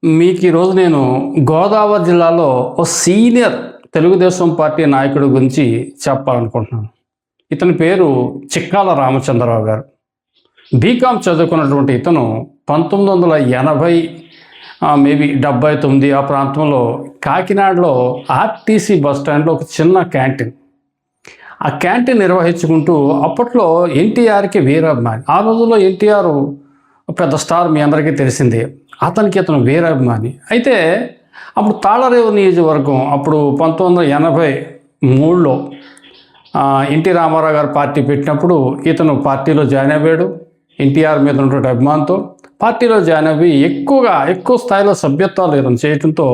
మీకు ఈరోజు నేను గోదావరి జిల్లాలో ఓ సీనియర్ తెలుగుదేశం పార్టీ నాయకుడి గురించి చెప్పాలనుకుంటున్నాను. ఇతని పేరు చిక్కాల రామచంద్రరావు గారు. బీకామ్ చదువుకున్నటువంటి ఇతను 1980 మేబీ 79 ఆ ప్రాంతంలో కాకినాడలో ఆర్టీసీ బస్ స్టాండ్లో ఒక చిన్న క్యాంటీన్, ఆ క్యాంటీన్ నిర్వహించుకుంటూ అప్పట్లో ఎన్టీఆర్కి వీరాభిమాని. ఆ రోజుల్లో ఎన్టీఆర్ పెద్ద స్టార్, మీ అందరికీ తెలిసిందే. అతను వీరాభిమాని. అయితే అప్పుడు తాళరేవు నియోజకవర్గం అప్పుడు 1983లో ఎన్టీ రామారావు గారు పార్టీ పెట్టినప్పుడు ఇతను పార్టీలో జాయిన్ అయ్యాడు. ఎన్టీఆర్ మీద ఉన్నటువంటి అభిమానంతో పార్టీలో జాయిన్ అయ్యి ఎక్కువ స్థాయిలో సభ్యత్వాలు ఇతను చేయడంతో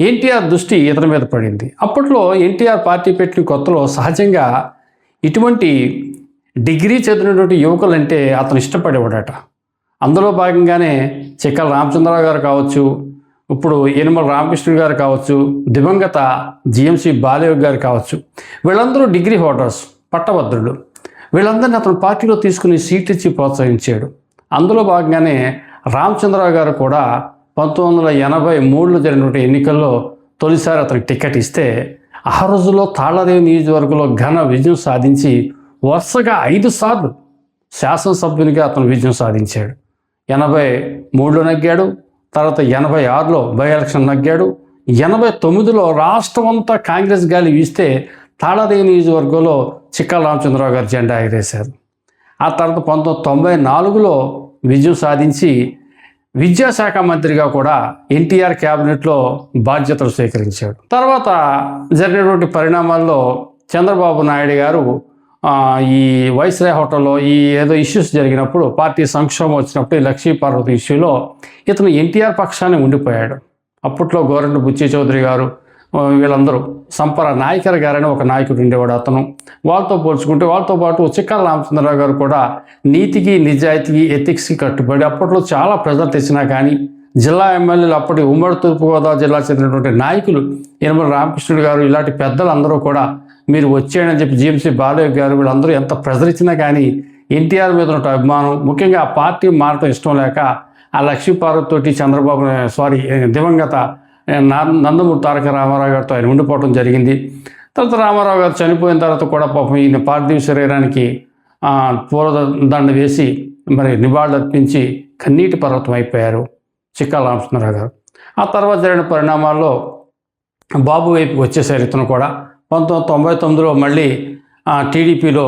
ఎన్టీఆర్ దృష్టి ఇతని మీద పడింది. అప్పట్లో ఎన్టీఆర్ పార్టీ పెట్టిన కొత్తలో సహజంగా ఇటువంటి డిగ్రీ చదివినటువంటి యువకులంటే అతను ఇష్టపడేవాడట. అందులో భాగంగానే చిక్కాల రామచంద్రరావు గారు కావచ్చు, ఇప్పుడు యనమల రామకృష్ణుడు గారు కావచ్చు, దివంగత జిఎంసి బాలయ్య గారు కావచ్చు, వీళ్ళందరూ డిగ్రీ హోల్డర్స్, పట్టభద్రులు. వీళ్ళందరినీ అతను పార్టీలో తీసుకుని సీట్ ఇచ్చి ప్రోత్సహించాడు. అందులో భాగంగానే రామచంద్రరావు గారు కూడా 1983లో జరిగినటువంటి ఎన్నికల్లో తొలిసారి అతనికి టికెట్ ఇస్తే ఆ రోజుల్లో తాళరేవు నియోజకవర్గంలో ఘన విజయం సాధించి వరుసగా 5 సార్లు శాసనసభ్యునిగా అతను విజయం సాధించాడు. 83లో నగ్గాడు, తర్వాత 86లో బై ఎలక్షన్ నగ్గాడు, 89లో రాష్ట్రం అంతా కాంగ్రెస్ గాలి వీస్తే తాళరేవు నియోజకవర్గంలో చిక్కాల రామచంద్రరావు గారు జెండా ఎగరేశారు. ఆ తర్వాత 1994లో విజయం సాధించి విద్యాశాఖ మంత్రిగా కూడా ఎన్టీఆర్ క్యాబినెట్లో బాధ్యతలు స్వీకరించాడు. తర్వాత జరిగినటువంటి పరిణామాల్లో చంద్రబాబు నాయుడు గారు ఈ వైస్రాయ్ హోటల్లో ఏదో ఇష్యూస్ జరిగినప్పుడు, పార్టీ సంక్షోభం వచ్చినప్పుడు ఈ లక్ష్మీపార్వతి ఇష్యూలో ఇతను ఎన్టీఆర్ పక్షాన్ని ఉండిపోయాడు. అప్పట్లో గోరంట్ల బుచ్చి చౌదరి గారు, వీళ్ళందరూ సంపర నాయకర్ గారని ఒక నాయకుడు ఉండేవాడు. అతను వాళ్ళతో పోల్చుకుంటే వాళ్ళతో పాటు చిక్కాల రామచంద్రరావు గారు కూడా నీతికి, నిజాయితీకి, ఎథిక్స్కి కట్టుబడి అప్పట్లో చాలా ప్రెజర్ తెచ్చినా కానీ జిల్లా ఎమ్మెల్యేలు, అప్పటి ఉమ్మడి తూర్పుగోదావరి జిల్లా చెందినటువంటి నాయకులు యనమల రామకృష్ణుడు గారు ఇలాంటి పెద్దలందరూ కూడా మీరు వచ్చేయని చెప్పి జిఎంసి బాలయ్య గారు వీళ్ళందరూ ఎంత ప్రెజర్ ఇచ్చినా కానీ ఎన్టీఆర్ మీద ఉన్న అభిమానం, ముఖ్యంగా ఆ పార్టీ మారటం ఇష్టం లేక ఆ లక్ష్మీపార్వతితోటి దివంగత నందమూరి తారక రామారావు గారితో ఆయన ఉండిపోవడం జరిగింది. తర్వాత రామారావు గారు చనిపోయిన తర్వాత కూడా పాపం ఈయన పార్థివ శరీరానికి పూలదండ వేసి మరి నివాళులు అర్పించి కన్నీటి పర్వతం అయిపోయారు చిక్కాల రామచంద్రరావు గారు. ఆ తర్వాత జరిగిన పరిణామాల్లో బాబు వైపుకి వచ్చేసారు. ఇతను కూడా 1999లో మళ్ళీ టీడీపీలో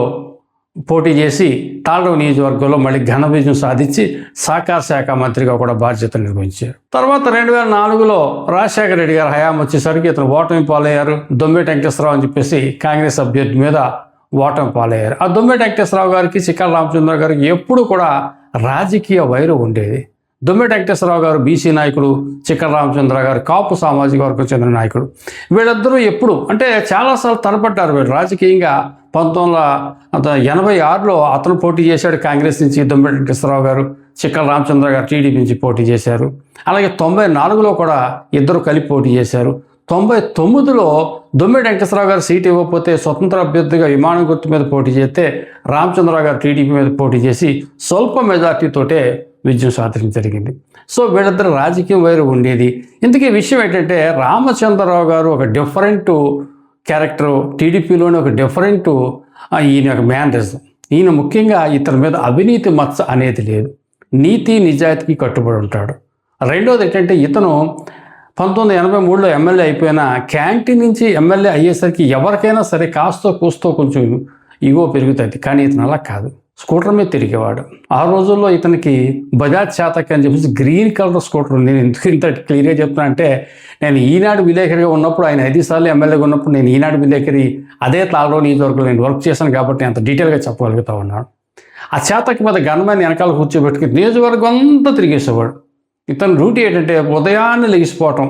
పోటీ చేసి తాళరేవు నియోజకవర్గంలో మళ్ళీ ఘన విజయం సాధించి సహకార శాఖ మంత్రిగా కూడా బాధ్యతలు నిర్వహించారు. తర్వాత 2004లో రాజశేఖర రెడ్డి గారు హయాం వచ్చేసరికి ఇతను ఓటమి పాలయ్యారు. దొమ్మేటి వెంకటేశ్వరరావు అని చెప్పేసి కాంగ్రెస్ అభ్యర్థి మీద ఓటమి పాలయ్యారు. ఆ దొమ్మేటి వెంకటేశ్వరరావు గారికి చిక్కాల రామచంద్రరావు గారికి ఎప్పుడు కూడా రాజకీయ వైరం ఉండేది. దొమ్మేటి వెంకటేశ్వరరావు గారు బీసీ నాయకుడు, చిక్కాల రామచంద్రరావు గారు కాపు సామాజిక వర్గం చెందిన నాయకుడు. వీళ్ళిద్దరూ ఎప్పుడు అంటే చాలాసార్లు తలపడ్డారు వీళ్ళు రాజకీయంగా. 1986లో అతను పోటీ చేశాడు కాంగ్రెస్ నుంచి, దొమ్మేటి వెంకటేశ్వరరావు గారు, చిక్కాల రామచంద్రరావు గారు టీడీపీ నుంచి పోటీ చేశారు. అలాగే 94లో కూడా ఇద్దరు కలిపి పోటీ చేశారు. 99లో దొమ్మేటి వెంకటేశ్వరరావు గారు సీటు ఇవ్వకపోతే స్వతంత్ర అభ్యర్థిగా విమానం గుర్తు మీద పోటీ చేస్తే రామచంద్రరావు గారు టీడీపీ మీద పోటీ చేసి స్వల్ప మెజార్టీతోటే విజయం సాధించడం జరిగింది. సో వీళ్ళిద్దరు రాజకీయం వైరు ఉండేది. ఇందుకే విషయం ఏంటంటే రామచంద్రరావు గారు ఒక డిఫరెంట్ క్యారెక్టరు, టీడీపీలోనే ఒక డిఫరెంట్ ఈయన ఒక మేనరిజం. ఈయన ముఖ్యంగా ఇతని మీద అవినీతి మచ్చ అనేది లేదు, నీతి నిజాయితీకి కట్టుబడి ఉంటాడు. రెండోది ఏంటంటే ఇతను 1983లో ఎమ్మెల్యే అయిపోయిన క్యాంటీన్ నుంచి ఎమ్మెల్యే అయ్యేసరికి ఎవరికైనా సరే కాస్తో కూస్తో కొంచెం ఇగో పెరుగుతుంది. కానీ ఇతను అలా కాదు, స్కూటర్ మీద తిరిగేవాడు. ఆ రోజుల్లో ఇతనికి బజాజ్ చాతక్ అని చెప్పేసి గ్రీన్ కలర్ స్కూటర్ ఉంది. నేను ఎందుకు ఇంత క్లియర్గా చెప్తున్నా అంటే, నేను ఈనాడు విలేకరిగా ఉన్నప్పుడు, ఆయన 5 సార్లు ఎమ్మెల్యేగా ఉన్నప్పుడు నేను ఈనాడు విలేకరి అదే తాళరేవు నియోజకవర్గంలో నేను వర్క్ చేశాను కాబట్టి అంత డీటెయిల్గా చెప్పగలుగుతా ఉన్నాను. ఆ చాతక్ మీద గన్మ్యాన్ వెనకాల కూర్చోబెట్టుకుని నియోజకవర్గం అంతా తిరిగేసేవాడు. ఇతను డ్యూటీ ఏంటంటే ఉదయాన్నే లెగిసిపోవటం,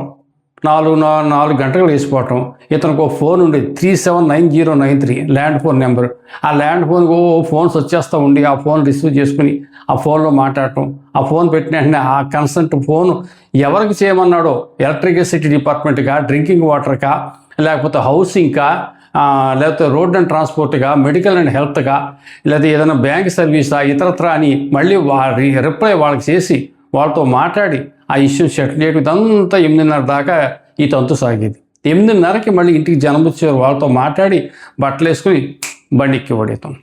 4 గంటలకు లేచిపోవటం. ఇతనికి ఒక ఫోన్ ఉండేది 379093 ల్యాండ్ ఫోన్ నెంబర్. ఆ ల్యాండ్ ఫోన్కి ఫోన్స్ వచ్చేస్తూ ఉండి ఆ ఫోన్ రిసీవ్ చేసుకుని ఆ ఫోన్లో మాట్లాడటం. ఆ ఫోన్ పెట్టిన వెంటనే ఆ కన్సల్ట్ ఫోన్ ఎవరికి చేయమన్నాడో, ఎలక్ట్రిసిటీ డిపార్ట్మెంట్గా, డ్రింకింగ్ వాటర్కా, లేకపోతే హౌసింగ్కా, లేకపోతే రోడ్ అండ్ ట్రాన్స్పోర్ట్గా, మెడికల్ అండ్ హెల్త్గా, లేదా ఏదైనా బ్యాంక్ సర్వీసా, ఇతరత్రా అని మళ్ళీ రిప్లై వాళ్ళకి చేసి వాళ్ళతో మాట్లాడి ఆ ఇష్యూ సెటిల్ చేయడం ఇదంతా 8:30 దాకా ఈ తంతు సాగేది. 8:30కి మళ్ళీ ఇంటికి జనం వచ్చేవారు. వాళ్ళతో మాట్లాడి బట్టలు వేసుకుని బండి ఎక్కివాడు ఇతను.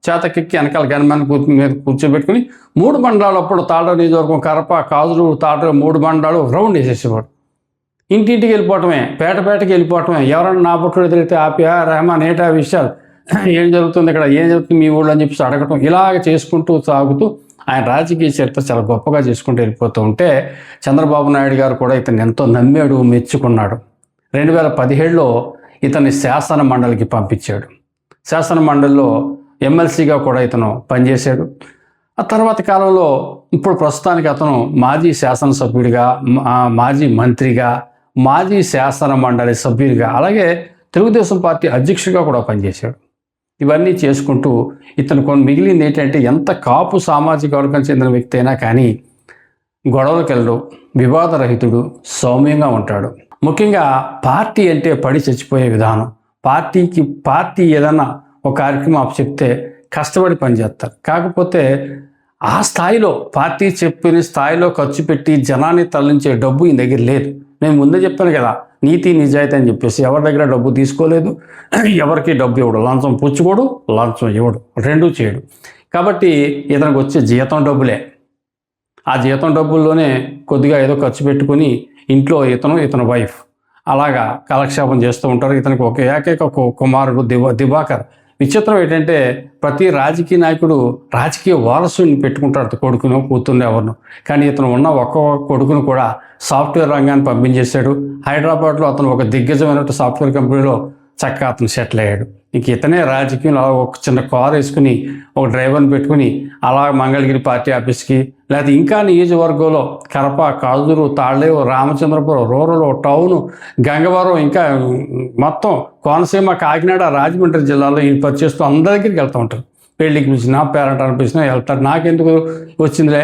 చేతకెక్కి వెనకాల గన్మ్యాన్ మీద కూర్చోబెట్టుకుని 3 మండలాలు, అప్పుడు తాళ్ళూరు నియోజకవర్గం, కరప, కాజులు, తాళ్ళూరు 3 మండలాలు రౌండ్ వేసేసేవాడు. ఇంటింటికి వెళ్ళిపోవటమే, పేటకి వెళ్ళిపోవటమే. ఎవరన్నా నా బుట్టలు ఎదిరితే ఆపి రెహమాన్ ఏంటా విషయాలు, ఏం జరుగుతుంది ఇక్కడ, ఏం జరుగుతుంది మీ ఊళ్ళో అని చెప్పేసి అడగటం, ఇలాగ చేసుకుంటూ సాగుతూ ఆయన రాజకీయ చరిత్ర చాలా గొప్పగా చేసుకుంటూ వెళ్ళిపోతూ ఉంటే చంద్రబాబు నాయుడు గారు కూడా ఇతను ఎంతో నమ్మాడు, మెచ్చుకున్నాడు. 2017లో ఇతన్ని శాసన మండలికి పంపించాడు. శాసన మండలిలో ఎమ్మెల్సీగా కూడా ఇతను పనిచేశాడు. ఆ తర్వాత కాలంలో ఇప్పుడు ప్రస్తుతానికి అతను మాజీ శాసనసభ్యుడిగా, మాజీ మంత్రిగా, మాజీ శాసన మండలి సభ్యుడిగా, అలాగే తెలుగుదేశం పార్టీ అధ్యక్షుడిగా కూడా పనిచేశాడు. ఇవన్నీ చేసుకుంటూ ఇతను మిగిలింది ఏంటంటే, ఎంత కాపు సామాజిక వర్గం చెందిన వ్యక్తి అయినా కానీ గొడవలకు వెళ్ళడు, వివాదరహితుడు, సౌమ్యంగా ఉంటాడు. ముఖ్యంగా పార్టీ అంటే పడి చచ్చిపోయే విధానం. పార్టీ ఏదన్నా ఒక కార్యక్రమం అప్పచెప్తే కష్టపడి పనిచేస్తారు. కాకపోతే ఆ స్థాయిలో, పార్టీ చెప్పిన స్థాయిలో ఖర్చు పెట్టి జనాన్ని తరలించే డబ్బు ఈయన దగ్గర లేదు. నేను ముందే చెప్పాను కదా, నీతి నిజాయితీ అని చెప్పేసి ఎవరి దగ్గర డబ్బు తీసుకోలేదు, ఎవరికి డబ్బు ఇవ్వడు, లంచం పుచ్చుకోడు, లంచం ఇవ్వడు, రెండూ చేయడు. కాబట్టి ఇతనికి వచ్చే జీతం డబ్బులే. ఆ జీతం డబ్బుల్లోనే కొద్దిగా ఏదో ఖర్చు పెట్టుకుని ఇంట్లో ఇతను వైఫ్ అలాగా కాలక్షేపం చేస్తూ ఉంటారు. ఇతనికి ఒక ఏకైక కుమారుడు దివాకర్. విచిత్రం ఏంటంటే, ప్రతి రాజకీయ నాయకుడు రాజకీయ వారసుని పెట్టుకుంటాడు, కొడుకును, కూతుర్ని, ఎవరిను. కానీ ఇతను ఉన్న ఒక్క కొడుకును కూడా సాఫ్ట్వేర్ రంగాన్ని పంపించేశాడు. హైదరాబాద్లో అతను ఒక దిగ్గజమైన సాఫ్ట్వేర్ కంపెనీలో చక్కగా అతను సెటిల్ అయ్యాడు. ఇంక ఇతనే రాజకీయంలో ఒక చిన్న కారు వేసుకుని ఒక డ్రైవర్ని పెట్టుకుని అలా మంగళగిరి పార్టీ ఆఫీస్కి, లేకపోతే ఇంకా నియోజకవర్గంలో కరప, కాజూరు, తాళ్ళేరు, రామచంద్రపురం, రూరల్, టౌను, గంగవరం, ఇంకా మొత్తం కోనసీమ, కాకినాడ, రాజమండ్రి జిల్లాలో ఈయన పరిచేస్తూ అందరి దగ్గరికి వెళ్తూ ఉంటారు. పెళ్ళికి పిలిచినా, పేరెంట్ అనిపించినా వెళ్తారు. నాకెందుకు వచ్చిందిలే,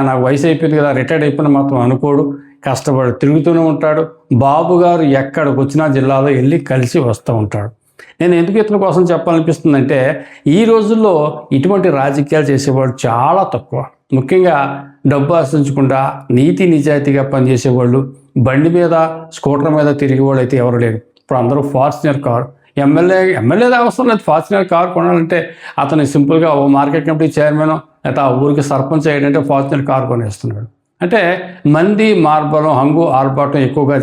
నాకు వయసు అయిపోయింది కదా, రిటైర్డ్ అయిపోయిన మాత్రం అనుకోడు, కష్టపడి తిరుగుతూనే ఉంటాడు. బాబు గారు ఎక్కడికి వచ్చినా జిల్లాలో వెళ్ళి కలిసి వస్తూ ఉంటాడు. నేను ఎందుకు ఇతని కోసం చెప్పాలనిపిస్తుందంటే, ఈ రోజుల్లో ఇటువంటి రాజకీయాలు చేసేవాళ్ళు చాలా తక్కువ. ముఖ్యంగా డబ్బు ఆశించకుండా నీతి నిజాయితీగా పనిచేసేవాళ్ళు, బండి మీద, స్కూటర్ మీద తిరిగేవాళ్ళు అయితే ఎవరు లేరు. ఇప్పుడు అందరూ ఫార్చునర్ కారు, ఎమ్మెల్యే అవసరం లేదు. ఫార్చునర్ కారు కొనాలంటే అతను సింపుల్గా ఓ మార్కెట్ కమిటీ చైర్మన్, లేకపోతే ఆ ఊరికి సర్పంచ్ అయ్యాడంటే ఫార్చునర్ కారు కొనేస్తున్నాడు. అంటే మంది మార్బలం, హంగు ఆర్భాటం ఎక్కువగా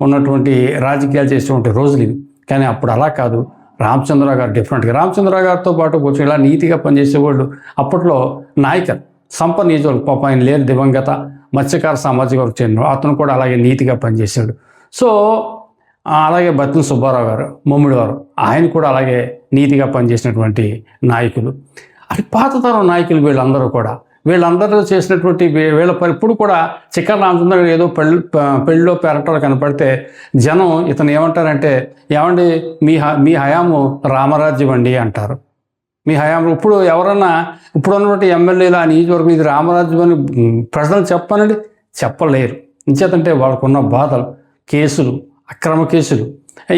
ఉన్నటువంటి రాజకీయాలు చేసేటువంటి రోజులు ఇవి. కానీ అప్పుడు అలా కాదు. రామచంద్రరావు గారు డిఫరెంట్గా, రామచంద్రరావు గారితో పాటు కొంచెం ఇలా నీతిగా పనిచేసేవాళ్ళు అప్పట్లో నాయకర్, సంప నియోజకవర్గం, పాప ఆయన లేరు, దివంగత, మత్స్యకార సామాజిక వర్గం చెందిన అతను కూడా అలాగే నీతిగా పనిచేశాడు. సో అలాగే బత్తిన సుబ్బారావు గారు, ముమ్మిడివారు, ఆయన కూడా అలాగే నీతిగా పనిచేసినటువంటి నాయకులు. అది పాతతరం నాయకులు వీళ్ళందరూ చేసినటువంటి వీళ్ళ ఇప్పుడు కూడా చిక్కర రామచంద్ర గారు ఏదో పెళ్ళిలో పేరటలో కనపడితే జనం ఇతను ఏమంటారంటే, ఏమండి మీ హయాము రామరాజ్యం అండి అంటారు. మీ హయాము ఇప్పుడు ఎవరన్నా ఉన్నటువంటి ఎమ్మెల్యేలు ఆ నియోజకవర్గం ఇది రామరాజ్యం అని ప్రజలు చెప్పలేరు. ఇంచేతంటే వాళ్ళకున్న బాధలు, కేసులు, అక్రమ కేసులు,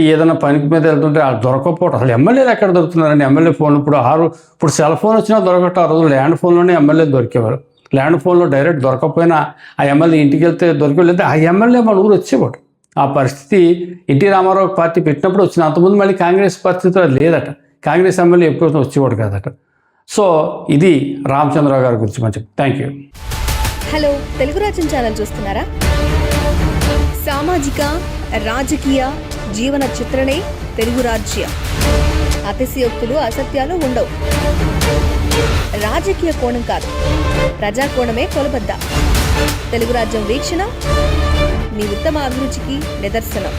ఏదైనా పనికి మీద వెళ్తుంటే వాళ్ళు దొరకకపోవటం. అసలు ఎమ్మెల్యేలు ఎక్కడ దొరుకుతున్నారండి? ఎమ్మెల్యే ఫోన్ ఇప్పుడు సెల్ ఫోన్ వచ్చినా దొరకటం. ఆ రోజు ల్యాండ్ ఫోన్లోనే ఎమ్మెల్యేలు దొరికేవారు. ల్యాండ్ ఫోన్లో డైరెక్ట్ దొరకకపోయినా ఆ ఎమ్మెల్యే ఇంటికి వెళ్తే దొరికేవాళ్ళు, ఆ ఎమ్మెల్యే మన ఊరు వచ్చేవాడు. ఆ పరిస్థితి ఎన్టీ రామారావు పార్టీ పెట్టినప్పుడు వచ్చిన. అంతకుముందు మళ్ళీ కాంగ్రెస్ పరిస్థితిలో లేదట. కాంగ్రెస్ ఎమ్మెల్యే ఎప్పుడైతే వచ్చేవాడు కాదట. సో ఇది రామచంద్రరావు గారి గురించి మంచి. Thank you. హలో, తెలుగు రాజ్యం ఛానల్ చూస్తున్నారా? సామాజిక, రాజకీయ, జీవన చిత్రణే తెలుగు రాజ్యం. అతిశయోక్తులు, అసత్యాలు ఉండవు. రాజకీయ కోణం కాదు, ప్రజా కోణమే కొలబద్ద. తెలుగు రాజ్యం వీక్షణ మీ ఉత్తమ అభిరుచికి నిదర్శనం.